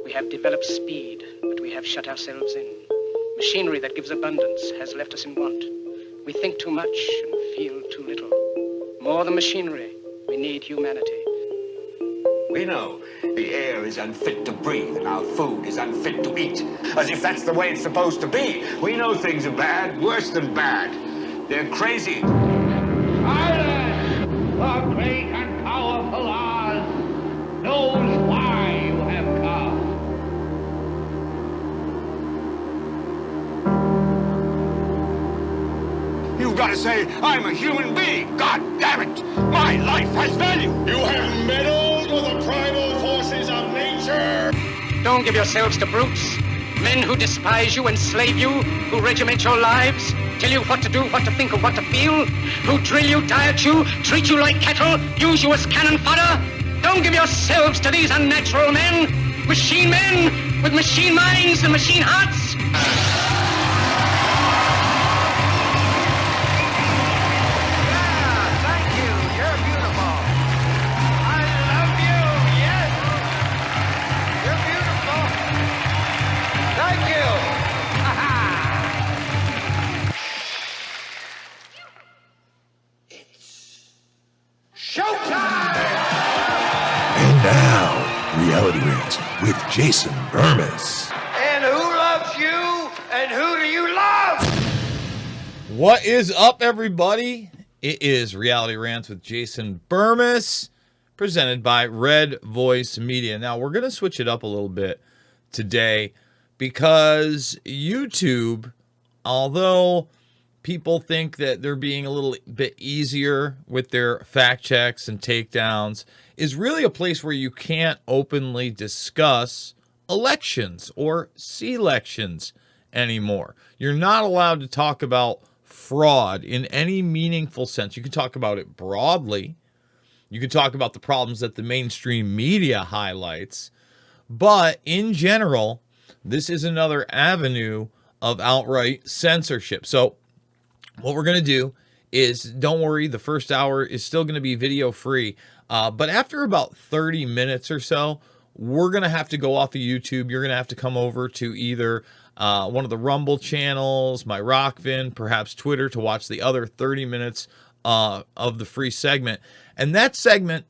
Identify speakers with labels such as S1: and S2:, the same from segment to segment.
S1: We have developed speed, but we have shut ourselves in. Machinery that gives abundance has left us in want. We think too much and feel too little. More than machinery, we need humanity.
S2: We know the air is unfit to breathe and our food is unfit to eat, as if that's the way it's supposed to be. We know things are bad, worse than bad. They're crazy.
S3: Silence! The great and powerful Oz knows why you have come.
S2: You've got to say, I'm a human being. God damn it! My life has value.
S4: You have meddled with the primal forces of nature.
S1: Don't give yourselves to brutes. Men who despise you, enslave you, who regiment your lives, tell you what to do, what to think, or what to feel, who drill you, diet you, treat you like cattle, use you as cannon fodder. Don't give yourselves to these unnatural men with machine minds and machine hearts.
S5: Reality Rants with Jason Bermas.
S3: And who loves you? And who do you love?
S6: What is up, everybody? It is Reality Rants with Jason Bermas, presented by Red Voice Media. Now, we're going to switch it up a little bit today because YouTube, although people think that they're being a little bit easier with their fact checks and takedowns, is really a place where you can't openly discuss elections or selections anymore. You're not allowed to talk about fraud in any meaningful sense. You can talk about it broadly. You can talk about the problems that the mainstream media highlights. But in general, this is another avenue of outright censorship. So what we're going to do is, don't worry, the first hour is still going to be video free. But after about 30 minutes or so, we're going to have to go off of YouTube. You're going to have to come over to either one of the Rumble channels, my Rockvin, perhaps Twitter, to watch the other 30 minutes of the free segment. And that segment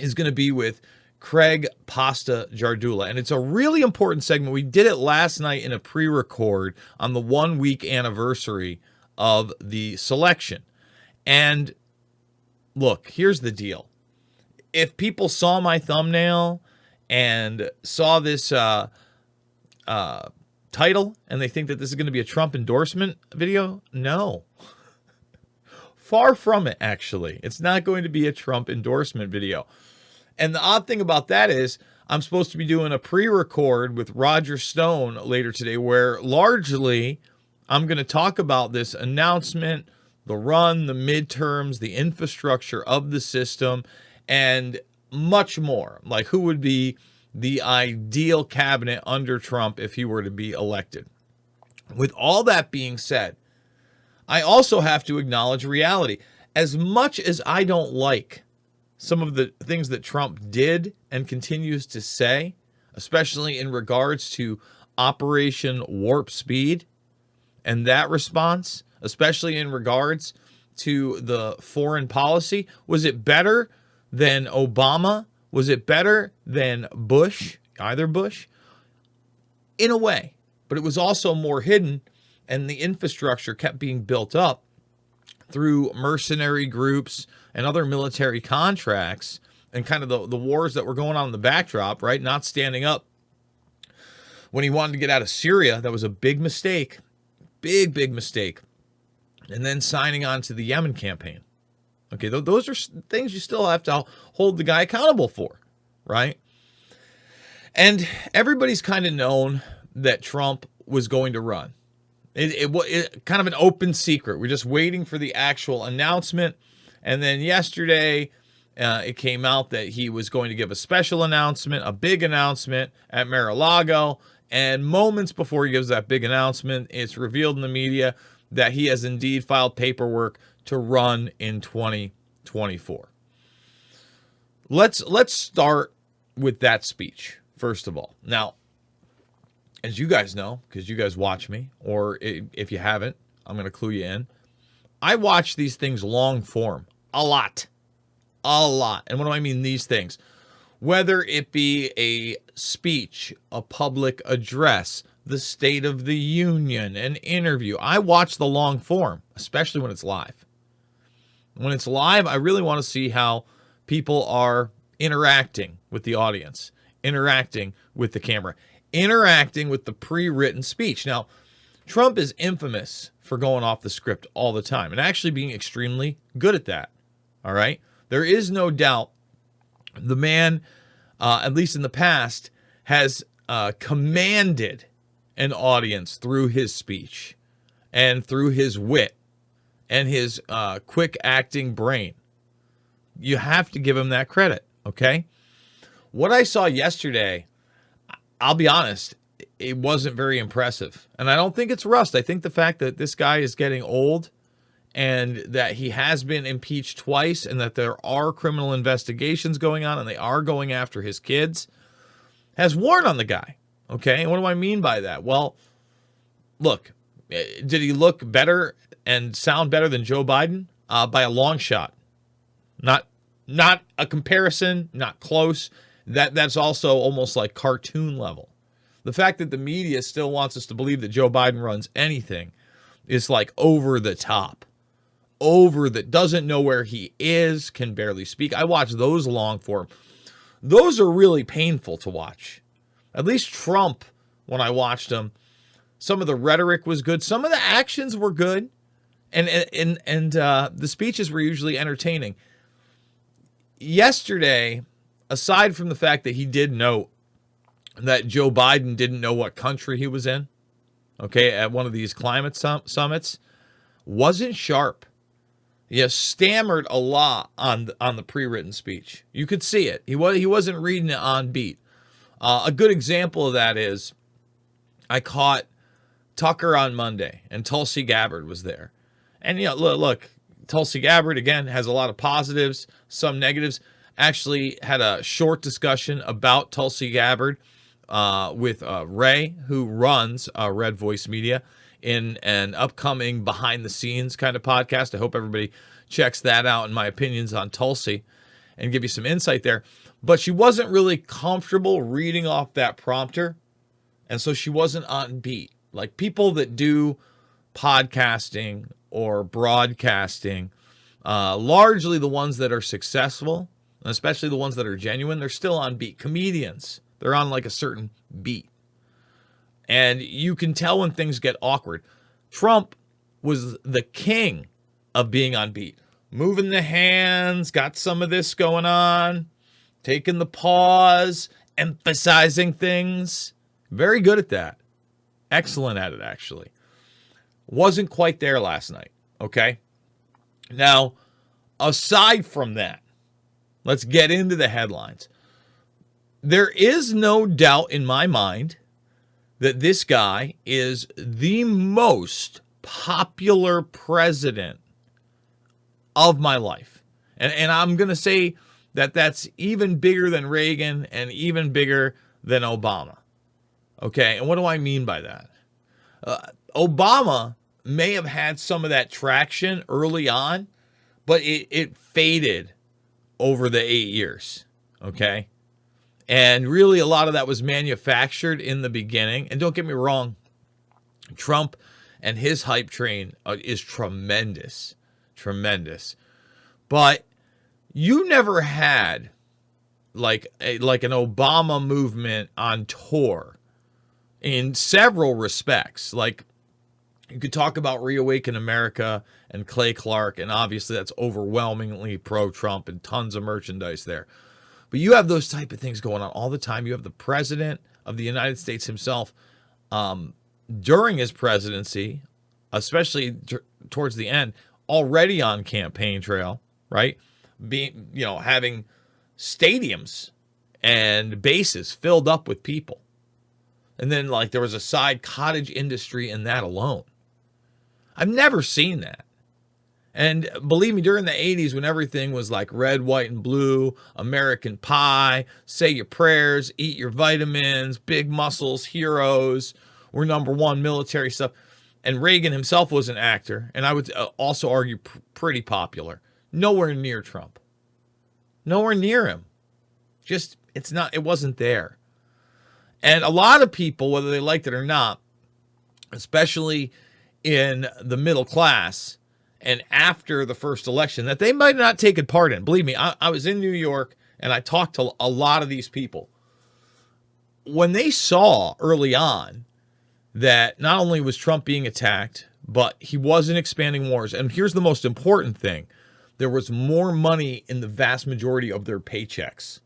S6: is going to be with Craig Pasta Jardula. And it's a really important segment. We did it last night in a pre-record on the 1 week anniversary of the selection. And look, here's the deal. If people saw my thumbnail and saw this title and they think that this is going to be a Trump endorsement video, no. Far from it, actually. It's not going to be a Trump endorsement video. And the odd thing about that is I'm supposed to be doing a pre-record with Roger Stone later today where largely I'm going to talk about this announcement, the run, the midterms, the infrastructure of the system, and much more. Like who would be the ideal cabinet under Trump if he were to be elected. With all that being said, I also have to acknowledge reality. As much as I don't like some of the things that Trump did and continues to say, especially in regards to Operation Warp Speed and that response, especially in regards to the foreign policy, was it better than Obama? Was it better than Bush? Either Bush? In a way. But it was also more hidden, and the infrastructure kept being built up through mercenary groups and other military contracts and kind of the wars that were going on in the backdrop, right? Not standing up when he wanted to get out of Syria. That was a big mistake. Big mistake. And then signing on to the Yemen campaign. Okay, those are things you still have to hold the guy accountable for, right? And everybody's kind of known that Trump was going to run. It kind of an open secret. We're just waiting for the actual announcement. And then yesterday, it came out that he was going to give a special announcement, a big announcement at Mar-a-Lago. And moments before he gives that big announcement, it's revealed in the media that he has indeed filed paperwork to run in 2024. Let's start with that speech first of all. Now, as you guys know, because you guys watch me, or if you haven't, I'm going to clue you in. I watch these things long form a lot. A lot. And what do I mean these things? Whether it be a speech, a public address, the State of the Union, an interview. I watch the long form, especially when it's live. When it's live, I really want to see how people are interacting with the audience, interacting with the camera, interacting with the pre-written speech. Now, Trump is infamous for going off the script all the time and actually being extremely good at that. All right? There is no doubt the man, at least in the past, has commanded an audience through his speech and through his wit and his quick acting brain. You have to give him that credit, okay? What I saw yesterday, I'll be honest, it wasn't very impressive. And I don't think it's rust. I think the fact that this guy is getting old and that he has been impeached twice and that there are criminal investigations going on and they are going after his kids has worn on the guy. Okay, and what do I mean by that? Well, look, did he look better and sound better than Joe Biden? By a long shot. Not a comparison, not close. That's also almost like cartoon level. The fact that the media still wants us to believe that Joe Biden runs anything is like over the top. Doesn't know where he is, can barely speak. I watch those long form. Those are really painful to watch. At least Trump, when I watched him, some of the rhetoric was good. Some of the actions were good. And the speeches were usually entertaining. Yesterday, aside from the fact that he did note that Joe Biden didn't know what country he was in, okay, at one of these climate summits, wasn't sharp. He stammered a lot on the pre-written speech. You could see it. He wasn't reading it on beat. A good example of that is I caught Tucker on Monday, and Tulsi Gabbard was there. And, look, Tulsi Gabbard, again, has a lot of positives, some negatives. Actually had a short discussion about Tulsi Gabbard with Ray, who runs Red Voice Media, in an upcoming behind-the-scenes kind of podcast. I hope everybody checks that out and my opinions on Tulsi and give you some insight there. But she wasn't really comfortable reading off that prompter, and so she wasn't on beat. Like people that do podcasting or broadcasting, largely the ones that are successful, especially the ones that are genuine, they're still on beat. Comedians, they're on like a certain beat. And you can tell when things get awkward. Trump was the king of being on beat. Moving the hands, got some of this going on, taking the pause, emphasizing things. Very good at that. Excellent at it, actually. Wasn't quite there last night, okay? Now, aside from that, let's get into the headlines. There is no doubt in my mind that this guy is the most popular president of my life. And I'm going to say that that's even bigger than Reagan and even bigger than Obama. Okay, and what do I mean by that? Obama may have had some of that traction early on, but it faded over the 8 years, okay? And really a lot of that was manufactured in the beginning. And don't get me wrong, Trump and his hype train is tremendous, tremendous. But you never had like an Obama movement on tour in several respects. Like you could talk about Reawaken America and Clay Clark, and obviously that's overwhelmingly pro-Trump and tons of merchandise there. But you have those type of things going on all the time. You have the president of the United States himself during his presidency, especially towards the end, already on campaign trail, right? Having stadiums and bases filled up with people. And then like there was a side cottage industry in that alone. I've never seen that. And believe me, during the 80s, when everything was like red, white, and blue, American pie, say your prayers, eat your vitamins, big muscles, heroes, we're number one, military stuff. And Reagan himself was an actor, and I would also argue pretty popular. Nowhere near Trump. Nowhere near him. Just, it wasn't there. And a lot of people, whether they liked it or not, especially in the middle class, and after the first election, that they might not take part in. Believe me, I was in New York, and I talked to a lot of these people. When they saw early on that not only was Trump being attacked, but he wasn't expanding wars. And here's the most important thing. There was more money in the vast majority of their paychecks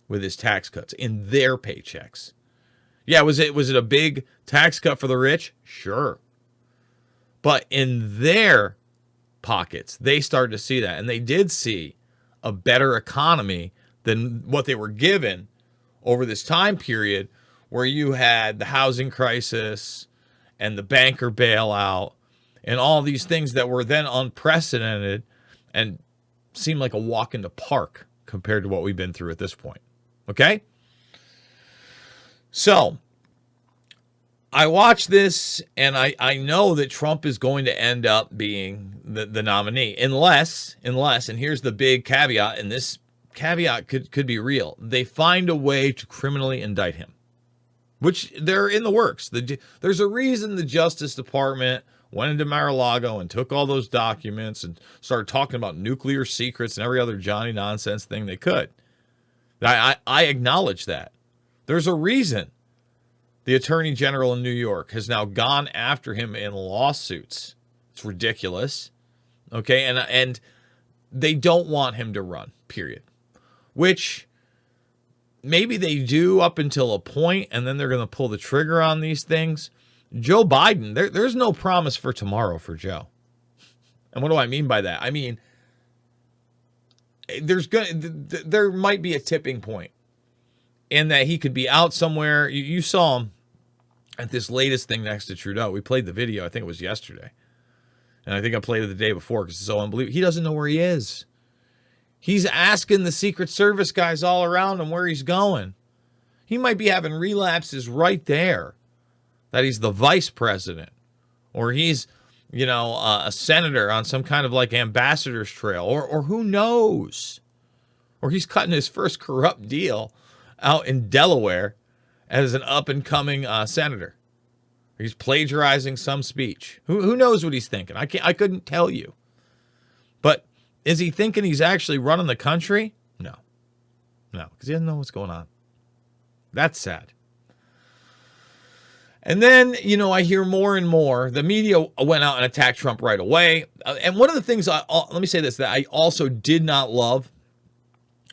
S6: with his tax cuts, in their paychecks. Yeah, was it a big tax cut for the rich? Sure. But in their pockets, they started to see that, and they did see a better economy than what they were given over this time period, where you had the housing crisis and the banker bailout and all these things that were then unprecedented and seemed like a walk in the park compared to what we've been through at this point. Okay? So I watch this, and I know that Trump is going to end up being the nominee, unless, and here's the big caveat, and this caveat could be real, they find a way to criminally indict him, which they're in the works. There's a reason the Justice Department went into Mar-a-Lago and took all those documents and started talking about nuclear secrets and every other Johnny nonsense thing they could. I acknowledge that. There's a reason the Attorney General in New York has now gone after him in lawsuits. It's ridiculous. Okay, and they don't want him to run, period. Which maybe they do up until a point, and then they're going to pull the trigger on these things. Joe Biden, there's no promise for tomorrow for Joe. And what do I mean by that? I mean, there might be a tipping point in that he could be out somewhere. You saw him at this latest thing next to Trudeau. We played the video, I think it was yesterday. And I think I played it the day before because it's so unbelievable. He doesn't know where he is. He's asking the Secret Service guys all around him where he's going. He might be having relapses right there, that he's the vice president, or he's, a senator on some kind of like ambassador's trail, or who knows, or he's cutting his first corrupt deal out in Delaware as an up-and-coming senator. He's plagiarizing some speech. Who knows what he's thinking? I couldn't tell you. But is he thinking he's actually running the country? No, because he doesn't know what's going on. That's sad. And then, I hear more and more. The media went out and attacked Trump right away. And one of the things, let me say this, that I also did not love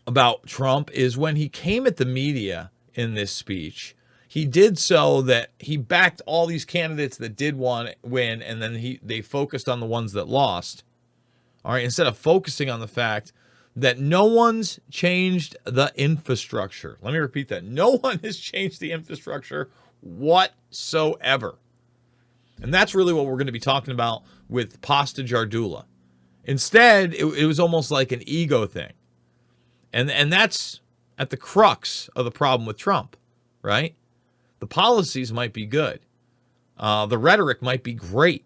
S6: about Trump is when he came at the media in this speech, he did so that he backed all these candidates that did win, and then they focused on the ones that lost. All right, instead of focusing on the fact that no one's changed the infrastructure. Let me repeat that. No one has changed the infrastructure whatsoever. And that's really what we're going to be talking about with Pasta Jardula. Instead, it was almost like an ego thing. And that's at the crux of the problem with Trump, right? The policies might be good. The rhetoric might be great.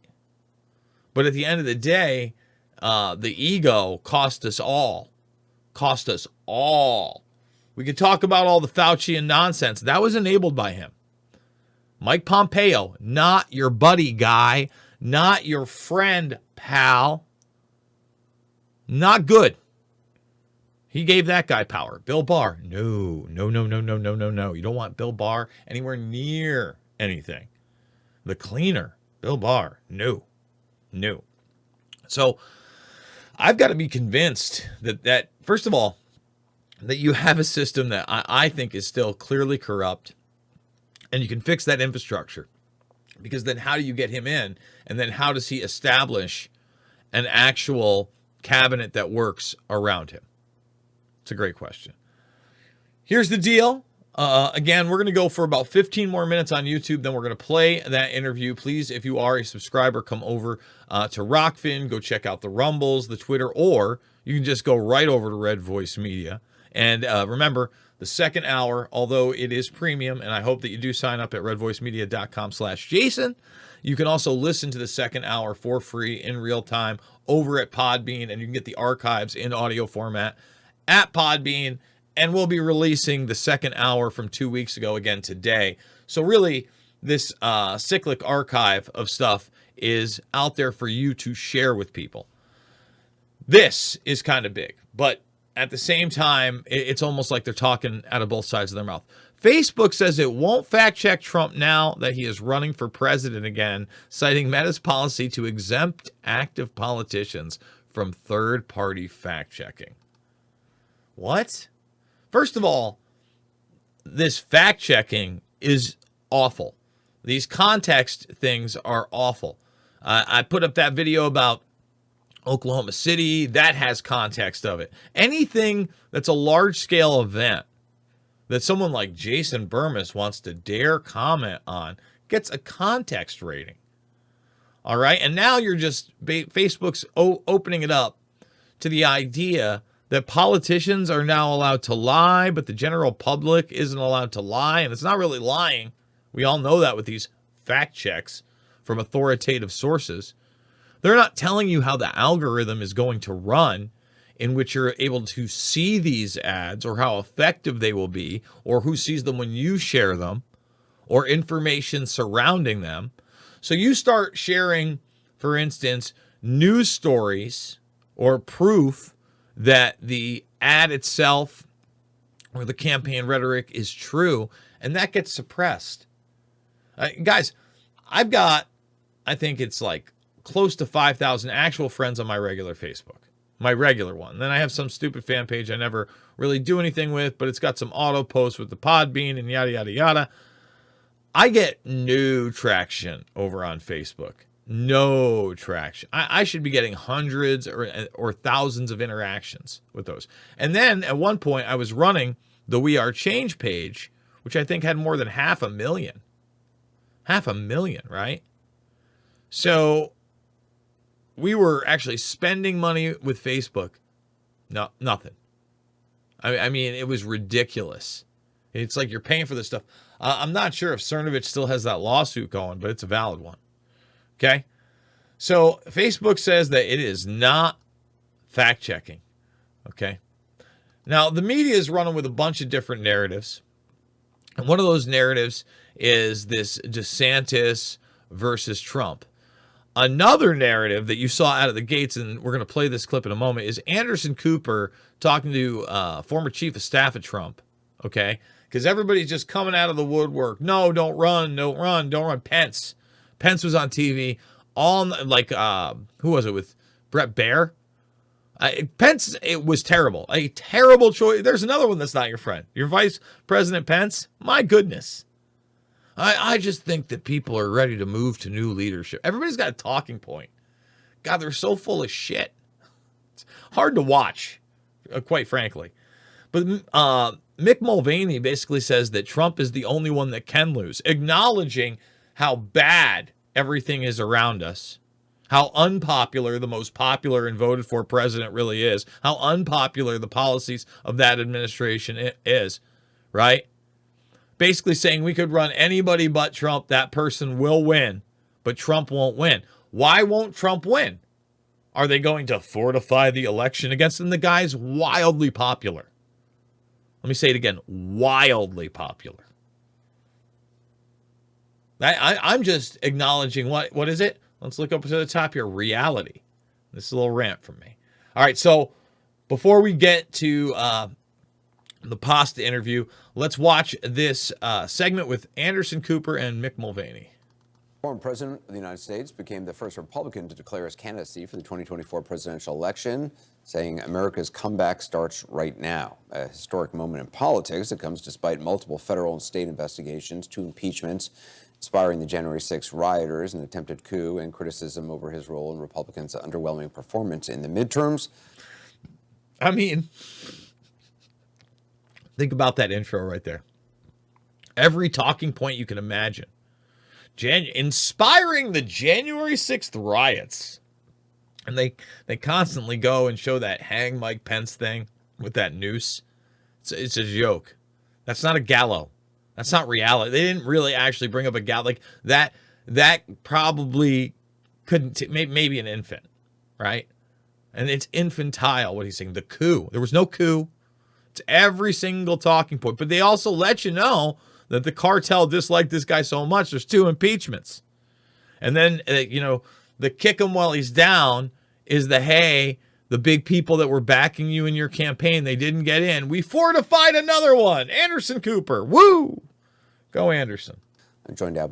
S6: But at the end of the day, the ego cost us all. Cost us all. We could talk about all the Faucian nonsense. That was enabled by him. Mike Pompeo, not your buddy guy, not your friend, pal. Not good. He gave that guy power. Bill Barr, no. You don't want Bill Barr anywhere near anything. The cleaner, Bill Barr, no. So I've got to be convinced that first of all, that you have a system that I think is still clearly corrupt, and you can fix that infrastructure. Because then how do you get him in? And then how does he establish an actual cabinet that works around him? It's a great question. Here's the deal. Again, we're going to go for about 15 more minutes on YouTube. Then we're going to play that interview. Please, if you are a subscriber, come over to Rockfin. Go check out the Rumbles, the Twitter, or you can just go right over to Red Voice Media. And remember, the second hour, although it is premium, and I hope that you do sign up at redvoicemedia.com/Jason, you can also listen to the second hour for free in real time over at Podbean, and you can get the archives in audio format at Podbean. And we'll be releasing the second hour from 2 weeks ago again today. So really, this cyclic archive of stuff is out there for you to share with people. This is kind of big, but at the same time, it's almost like they're talking out of both sides of their mouth. Facebook says it won't fact check Trump now that he is running for president again, citing Meta's policy to exempt active politicians from third-party fact checking. What? First of all, this fact checking is awful. These context things are awful. I put up that video about Oklahoma City. That has context of it. Anything that's a large-scale event that someone like Jason Bermas wants to dare comment on gets a context rating. All right? And now you're just, Facebook's opening it up to the idea that politicians are now allowed to lie, but the general public isn't allowed to lie. And it's not really lying. We all know that with these fact checks from authoritative sources. They're not telling you how the algorithm is going to run in which you're able to see these ads, or how effective they will be, or who sees them when you share them, or information surrounding them. So you start sharing, for instance, news stories or proof that the ad itself or the campaign rhetoric is true, and that gets suppressed. Guys, I've got, I think it's like close to 5,000 actual friends on my regular Facebook, my regular one. Then I have some stupid fan page I never really do anything with, but it's got some auto posts with the Podbean and yada, yada, yada. I get no traction over on Facebook. No traction. I should be getting hundreds or thousands of interactions with those. And then at one point I was running the We Are Change page, which I think had more than 500,000. 500,000, right? So we were actually spending money with Facebook. No, nothing. I mean, it was ridiculous. It's like you're paying for this stuff. I'm not sure if Cernovich still has that lawsuit going, but it's a valid one. Okay, so Facebook says that it is not fact checking. Okay, now the media is running with a bunch of different narratives, and one of those narratives is this DeSantis versus Trump. Another narrative that you saw out of the gates, and we're going to play this clip in a moment, is Anderson Cooper talking to former chief of staff of Trump. Okay, because everybody's just coming out of the woodwork. No, don't run, don't run, don't run. Pence was on TV, all like, who was it with Brett Baer? Pence, it was terrible. A terrible choice. There's another one that's not your friend. Your Vice President Pence, my goodness. I just think that people are ready to move to new leadership. Everybody's got a talking point. God, they're so full of shit. It's hard to watch, quite frankly. But Mick Mulvaney basically says that Trump is the only one that can lose, acknowledging how bad everything is around us, how unpopular the most popular and voted for president really is, how unpopular the policies of that administration is, right? Basically saying we could run anybody but Trump, that person will win, but Trump won't win. Why won't Trump win? Are they going to fortify the election against him? The guy's wildly popular. Let me say it again, wildly popular. I'm just acknowledging what is it? Let's look up to the top here. Reality. This is a little rant from me. All right, so before we get to the pasta interview, let's watch this segment with Anderson Cooper and Mick Mulvaney.
S7: Former President of the United States became the first Republican to declare his candidacy for the 2024 presidential election, saying America's comeback starts right now. A historic moment in politics that comes despite multiple federal and state investigations, 2 impeachments, inspiring the January 6 rioters, an attempted coup, and criticism over his role in Republicans' underwhelming performance in the midterms.
S6: I mean, think about that intro right there. Every talking point you can imagine. Inspiring the January 6th riots. And they constantly go and show that hang Mike Pence thing with that noose. It's a joke. That's not a gallows. That's not reality. They didn't really actually bring up a gallows. Like that probably couldn't, maybe an infant, right? And it's infantile, what he's saying. The coup. There was no coup. It's every single talking point. But they also let you know that the cartel disliked this guy so much, there's 2 impeachments. And then, the kick him while he's down is the big people that were backing you in your campaign, they didn't get in. We fortified another one. Anderson Cooper. Woo! Go Anderson.
S7: I'm joined now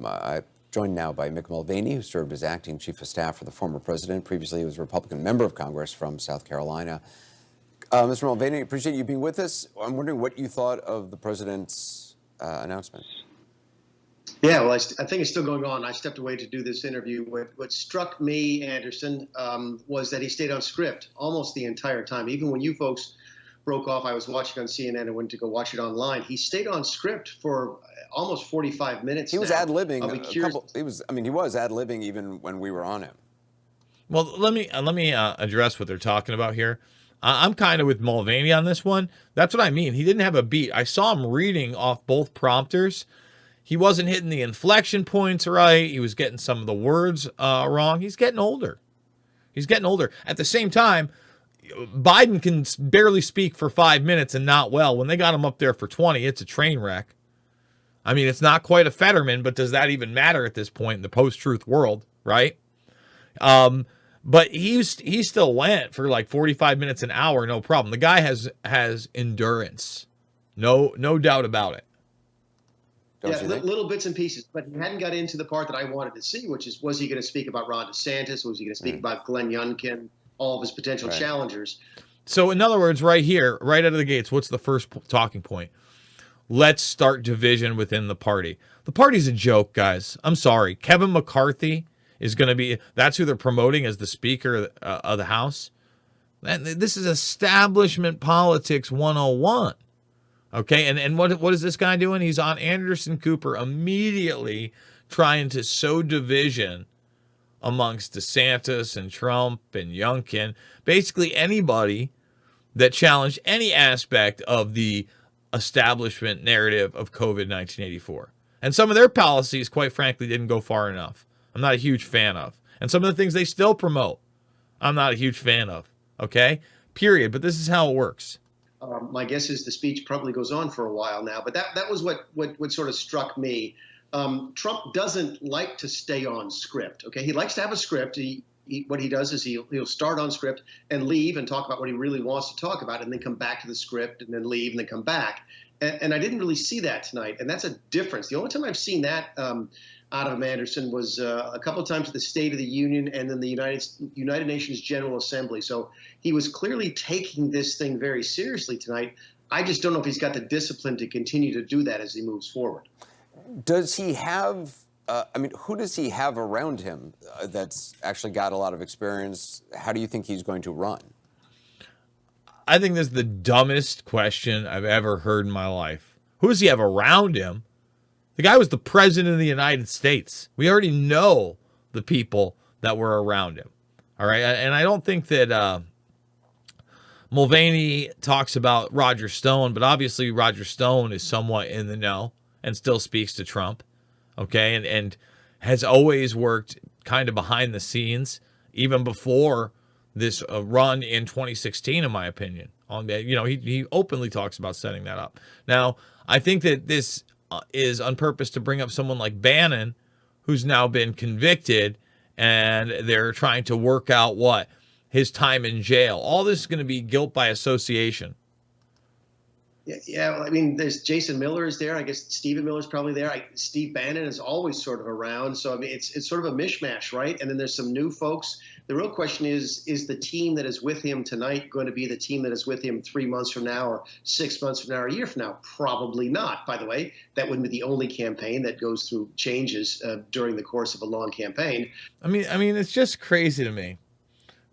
S7: by Mick Mulvaney, who served as acting chief of staff for the former president. Previously, he was a Republican member of Congress from South Carolina. Mr. Mulvaney, appreciate you being with us. I'm wondering what you thought of the president's announcement.
S8: Yeah, well, I think it's still going on. I stepped away to do this interview. What struck me, Anderson, was that he stayed on script almost the entire time. Even when you folks broke off, I was watching on CNN and went to go watch it online. He stayed on script for almost 45 minutes.
S7: He was ad-libbing. He was ad-libbing even when we were on him.
S6: Well, let me address what they're talking about here. I'm kind of with Mulvaney on this one. That's what I mean. He didn't have a beat. I saw him reading off both prompters. He wasn't hitting the inflection points right. He was getting some of the words wrong. He's getting older. At the same time, Biden can barely speak for 5 minutes and not well. When they got him up there for 20, it's a train wreck. I mean, it's not quite a Fetterman, but does that even matter at this point in the post-truth world, right? But he still went for like 45 minutes, an hour, no problem. The guy has endurance. No doubt about it.
S8: Little bits and pieces, but he hadn't got into the part that I wanted to see, which is, was he going to speak about Ron DeSantis? Was he going to speak about Glenn Youngkin, all of his potential challengers? So
S6: in other words, right here, right out of the gates, what's the first talking point? Let's start division within the party. The party's a joke, guys. I'm sorry. Kevin McCarthy is going to be, that's who they're promoting as the Speaker of the House. And this is establishment politics 101. Okay, and what is this guy doing? He's on Anderson Cooper immediately trying to sow division amongst DeSantis and Trump and Youngkin. Basically anybody that challenged any aspect of the establishment narrative of COVID 1984. And some of their policies, quite frankly, didn't go far enough. I'm not a huge fan of. And some of the things they still promote, I'm not a huge fan of. Okay? Period. But this is how it works.
S8: My guess is the speech probably goes on for a while now, but that was what sort of struck me. Trump doesn't like to stay on script. Okay, he likes to have a script. What he does is he'll start on script and leave and talk about what he really wants to talk about, and then come back to the script and then leave and then come back. And I didn't really see that tonight, and that's a difference. The only time I've seen that out of him, Anderson, was a couple of times at the State of the Union and then the United Nations General Assembly. So he was clearly taking this thing very seriously tonight. I just don't know if he's got the discipline to continue to do that as he moves forward.
S7: Does he have, who does he have around him that's actually got a lot of experience? How do you think he's going to run?
S6: I think this is the dumbest question I've ever heard in my life. Who does he have around him? The guy was the president of the United States. We already know the people that were around him. All right. And I don't think that Mulvaney talks about Roger Stone, but obviously Roger Stone is somewhat in the know and still speaks to Trump. Okay. And has always worked kind of behind the scenes, even before this run in 2016, in my opinion. He openly talks about setting that up. Now, I think that this is on purpose to bring up someone like Bannon, who's now been convicted, and they're trying to work out his time in jail. All this is going to be guilt by association.
S8: Yeah. Well, I mean, there's Jason Miller is there. I guess Stephen Miller's probably there. Steve Bannon is always sort of around. So, I mean, it's sort of a mishmash, right? And then there's some new folks. The real question is the team that is with him tonight going to be the team that is with him 3 months from now or 6 months from now or a year from now? Probably not, by the way. That wouldn't be the only campaign that goes through changes during the course of a long campaign.
S6: I mean, it's just crazy to me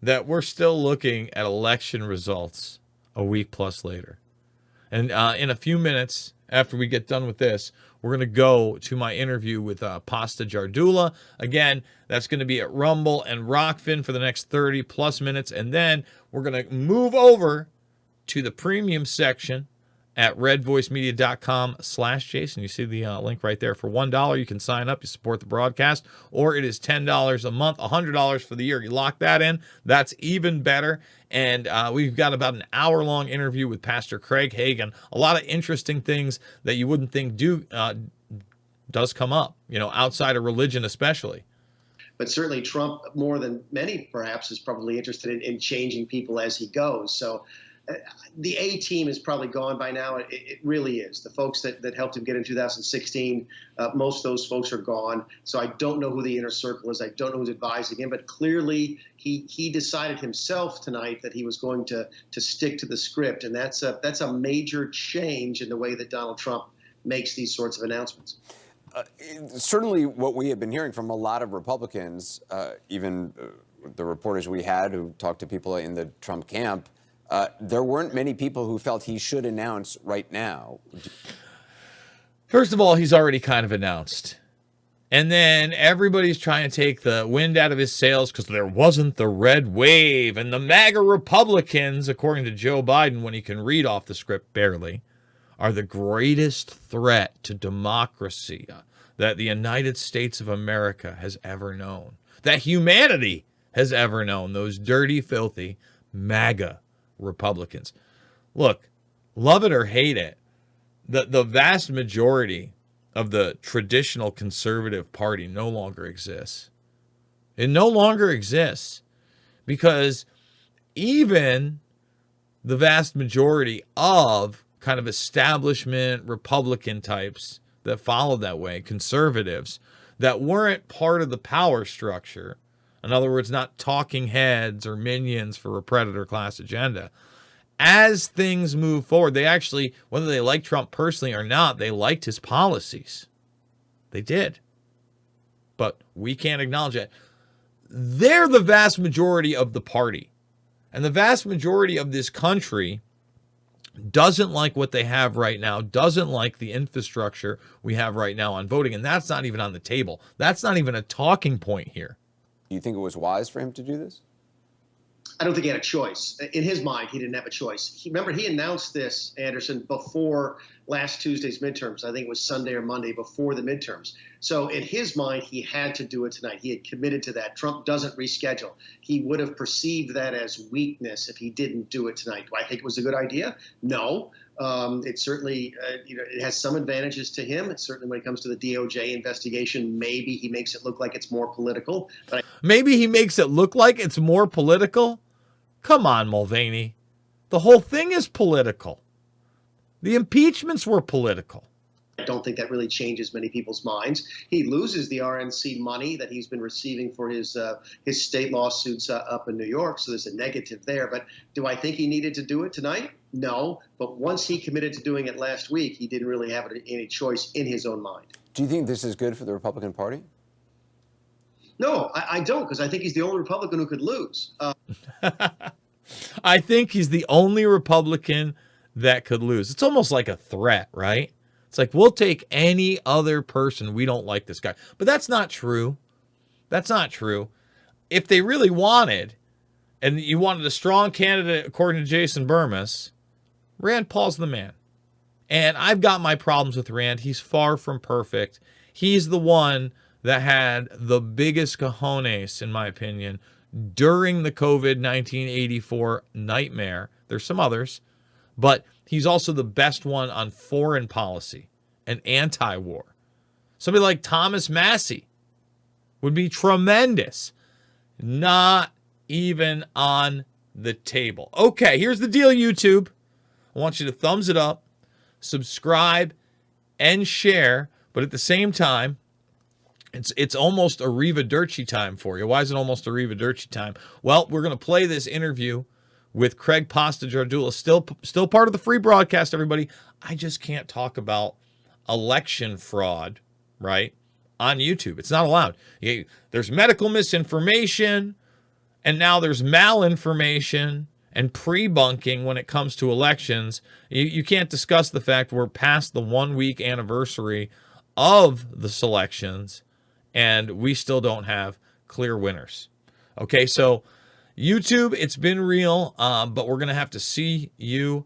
S6: that we're still looking at election results a week plus later. And in a few minutes, after we get done with this, we're going to go to my interview with Pasta Jardula. Again, that's going to be at Rumble and Rockfin for the next 30 plus minutes. And then we're going to move over to the premium section at redvoicemedia.com/Jason. You see the link right there. For $1, you can sign up. You support the broadcast. Or it is $10 a month, $100 for the year. You lock that in. That's even better. And we've got about an hour-long interview with Pastor Craig Hagan. A lot of interesting things that you wouldn't think does come up, outside of religion especially.
S8: But certainly Trump, more than many perhaps, is probably interested in changing people as he goes. So the A team is probably gone by now. It really is. The folks that helped him get in 2016, most of those folks are gone. So I don't know who the inner circle is. I don't know who's advising him. But clearly he decided himself tonight that he was going to stick to the script. And that's a major change in the way that Donald Trump makes these sorts of announcements.
S7: Certainly what we have been hearing from a lot of Republicans, even the reporters we had who talked to people in the Trump camp, there weren't many people who felt he should announce right now.
S6: First of all, he's already kind of announced. And then everybody's trying to take the wind out of his sails because there wasn't the red wave. And the MAGA Republicans, according to Joe Biden, when he can read off the script barely, are the greatest threat to democracy that the United States of America has ever known, that humanity has ever known. Those dirty, filthy MAGA Republicans. Look, love it or hate it, the vast majority of the traditional conservative party no longer exists. It no longer exists because even the vast majority of kind of establishment Republican types that followed that way, conservatives that weren't part of the power structure, in other words, not talking heads or minions for a predator class agenda. As things move forward, they actually, whether they like Trump personally or not, they liked his policies. They did. But we can't acknowledge it. They're the vast majority of the party. And the vast majority of this country doesn't like what they have right now, doesn't like the infrastructure we have right now on voting. And that's not even on the table. That's not even a talking point here.
S7: Do you think it was wise for him to do this?
S8: I don't think he had a choice. In his mind, he didn't have a choice. Remember, he announced this, Anderson, before last Tuesday's midterms. I think it was Sunday or Monday before the midterms. So in his mind, he had to do it tonight. He had committed to that. Trump doesn't reschedule. He would have perceived that as weakness if he didn't do it tonight. Do I think it was a good idea? No. It certainly, it has some advantages to him. It's certainly when it comes to the DOJ investigation, maybe he makes it look like it's more political. But
S6: maybe he makes it look like it's more political? Come on, Mulvaney. The whole thing is political. The impeachments were political.
S8: I don't think that really changes many people's minds. He loses the RNC money that he's been receiving for his state lawsuits up in New York, so there's a negative there. But do I think he needed to do it tonight? No. But once he committed to doing it last week, he didn't really have any choice in his own mind.
S7: Do you think this is good for the Republican Party?
S8: No, I don't, because I think he's the only Republican who could lose.
S6: I think he's the only Republican that could lose. It's almost like a threat, right? It's like, we'll take any other person. We don't like this guy. But that's not true. That's not true. If they really wanted, and you wanted a strong candidate, according to Jason Bermas, Rand Paul's the man. And I've got my problems with Rand. He's far from perfect. He's the one that had the biggest cojones, in my opinion, during the COVID 1984 nightmare. There's some others, but he's also the best one on foreign policy and anti-war. Somebody like Thomas Massey would be tremendous. Not even on the table. Okay, here's the deal, YouTube. I want you to thumbs it up, subscribe, and share. But at the same time, it's almost arrivederci time for you. Why is it almost arrivederci time? Well, we're going to play this interview with Craig Pasta Jardula, still part of the free broadcast, everybody. I just can't talk about election fraud, right, on YouTube. It's not allowed. There's medical misinformation, and now there's malinformation, and pre-bunking when it comes to elections. You can't discuss the fact we're past the 1-week anniversary of the selections, and we still don't have clear winners. Okay, so YouTube, it's been real, but we're going to have to see you